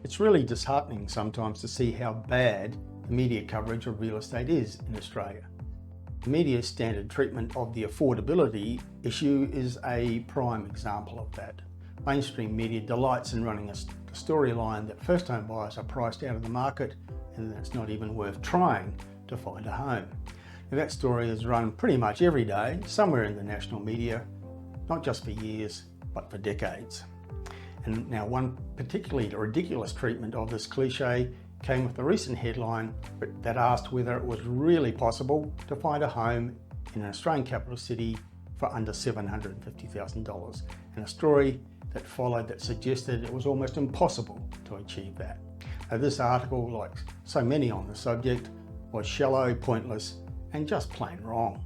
It's really disheartening sometimes to see how bad the media coverage of real estate is in Australia. The media's standard treatment of the affordability issue is a prime example of that. Mainstream media delights in running a storyline that first home buyers are priced out of the market and that it's not even worth trying to find a home. Now, that story is run pretty much every day, somewhere in the national media, not just for years, but for decades. And now one particularly ridiculous treatment of this cliche came with a recent headline that asked whether it was really possible to find a home in an Australian capital city for under $750,000, and a story that followed that suggested it was almost impossible to achieve that. Now, this article, like so many on the subject, was shallow, pointless, and just plain wrong.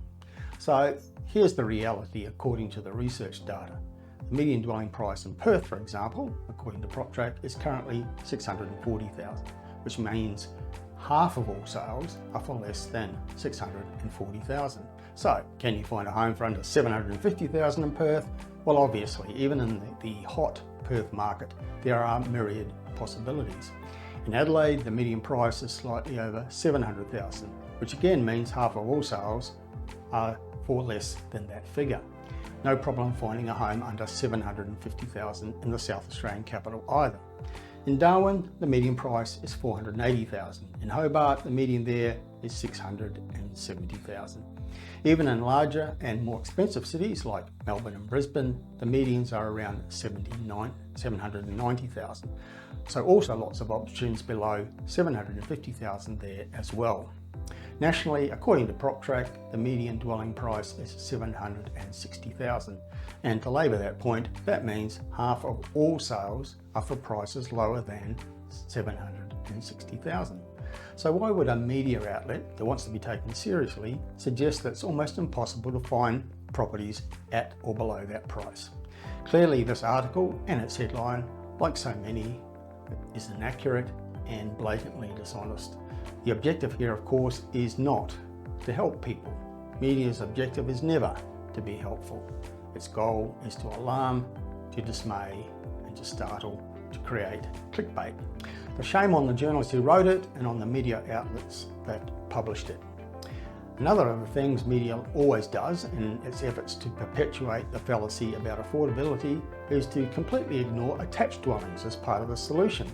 So here's the reality according to the research data. The median dwelling price in Perth, for example, according to PropTrack, is currently $640,000, which means half of all sales are for less than $640,000. So, can you find a home for under $750,000 in Perth? Well, obviously, even in the hot Perth market, there are myriad possibilities. In Adelaide, the median price is slightly over $700,000, which again means half of all sales are for less than that figure. No problem finding a home under $750,000 in the South Australian capital either. In Darwin, the median price is $480,000. In Hobart, the median there is $670,000. Even in larger and more expensive cities like Melbourne and Brisbane, the medians are around $790,000. So also lots of options below $750,000 there as well. Nationally, according to PropTrack, the median dwelling price is $760,000. And to labour that point, that means half of all sales are for prices lower than $760,000. So why would a media outlet that wants to be taken seriously suggest that it's almost impossible to find properties at or below that price? Clearly, this article and its headline, like so many, is inaccurate and blatantly dishonest. The objective here, of course, is not to help people. Media's objective is never to be helpful. Its goal is to alarm, to dismay, and to startle, to create clickbait. The shame on the journalist who wrote it and on the media outlets that published it. Another of the things media always does in its efforts to perpetuate the fallacy about affordability is to completely ignore attached dwellings as part of the solution.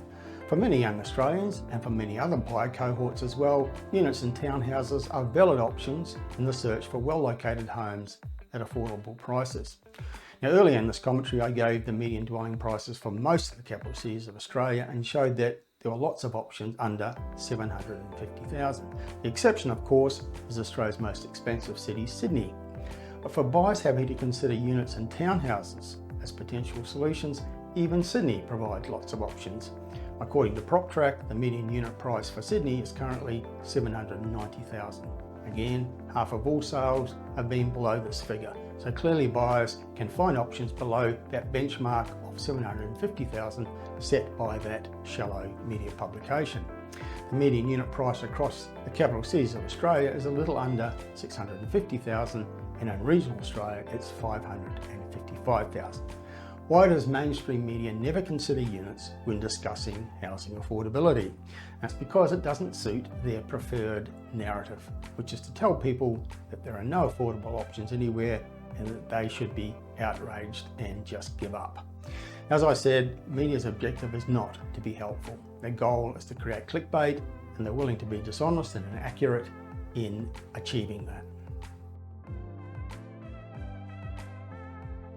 For many young Australians, and for many other buyer cohorts as well, units and townhouses are valid options in the search for well-located homes at affordable prices. Now, earlier in this commentary, I gave the median dwelling prices for most of the capital cities of Australia and showed that there were lots of options under $750,000. The exception, of course, is Australia's most expensive city, Sydney. But for buyers having to consider units and townhouses as potential solutions, even Sydney provides lots of options. According to PropTrack, the median unit price for Sydney is currently $790,000. Again, half of all sales have been below this figure. So clearly buyers can find options below that benchmark of $750,000 set by that shallow media publication. The median unit price across the capital cities of Australia is a little under $650,000, and in regional Australia it's $555,000. Why does mainstream media never consider units when discussing housing affordability? That's because it doesn't suit their preferred narrative, which is to tell people that there are no affordable options anywhere and that they should be outraged and just give up. As I said, media's objective is not to be helpful. Their goal is to create clickbait, and they're willing to be dishonest and inaccurate in achieving that.